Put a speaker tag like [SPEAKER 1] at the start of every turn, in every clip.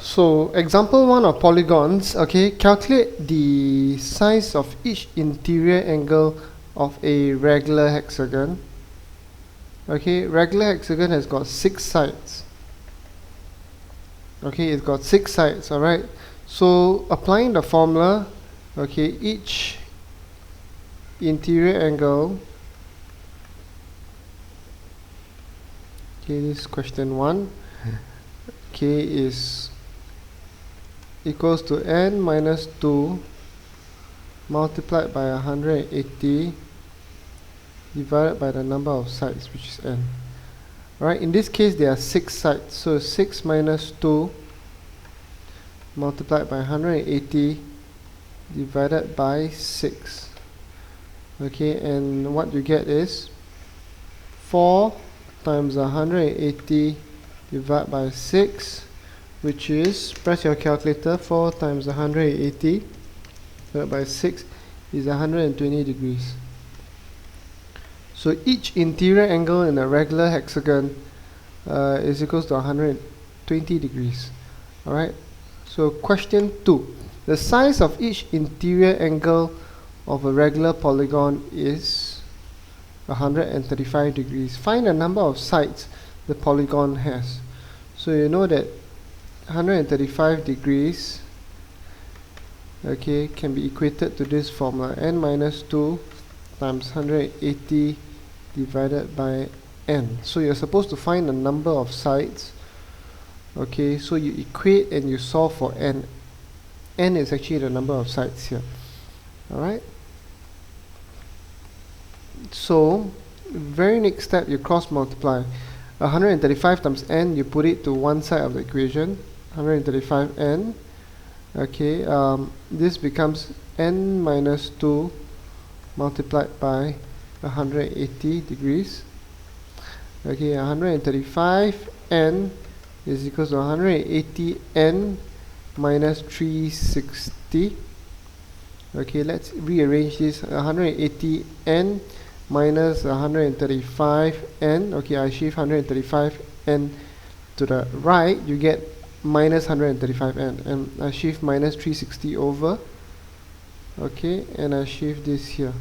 [SPEAKER 1] So example 1 of polygons. Okay, calculate the size of each interior angle of a regular hexagon. Okay, regular hexagon has got 6 sides. Okay, it's got 6 sides. Alright, so applying the formula, okay, each interior angle, okay, this is question 1, okay, is equals to n minus 2 multiplied by 180 divided by the number of sides, which is n. Alright, in this case there are 6 sides, so 6 minus 2 multiplied by 180 divided by 6. Okay, and what you get is 4 times 180 divided by 6, which is, press your calculator, 4 times 180 divided by 6 is 120 degrees. So each interior angle in a regular hexagon is equals to 120 degrees. Alright, so question 2. The size of each interior angle of a regular polygon is 135 degrees. Find the number of sides the polygon has. So you know that 135 degrees, okay, can be equated to this formula, n minus 2 times 180 divided by n. So you're supposed to find the number of sides. Okay, so you equate and you solve for n. N is actually the number of sides here. Alright, so very next step, you cross multiply 135 times n, you put it to one side of the equation, 135n. Okay, this becomes n minus 2 multiplied by 180 degrees. Okay, 135n is equals to 180n minus 360. Okay, let's rearrange this. 180n minus 135n. Okay, I shift 135n to the right, you get minus 135n, and I shift minus 360 over. Okay, and I shift this here.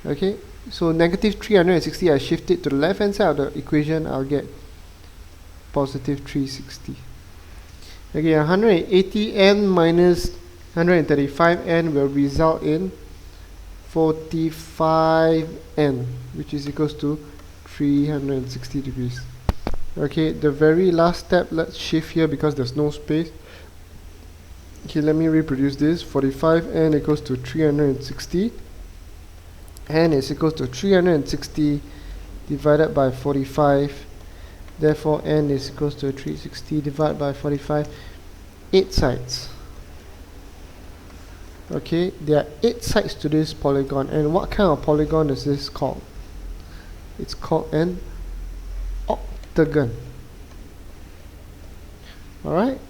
[SPEAKER 1] Okay, so negative 360, I shift it to the left hand side of the equation, I'll get positive 360. Okay, 180n minus 135n will result in 45n, which is equals to 360 degrees. Okay, the very last step, let's shift here because there's no space. Okay, let me reproduce this. 45n equals to 360. N is equals to 360 divided by 45. Therefore, n is equals to 360 divided by 45. 8 sides. Okay, there are 8 sides to this polygon. And what kind of polygon is this called? It's called an octagon. Alright.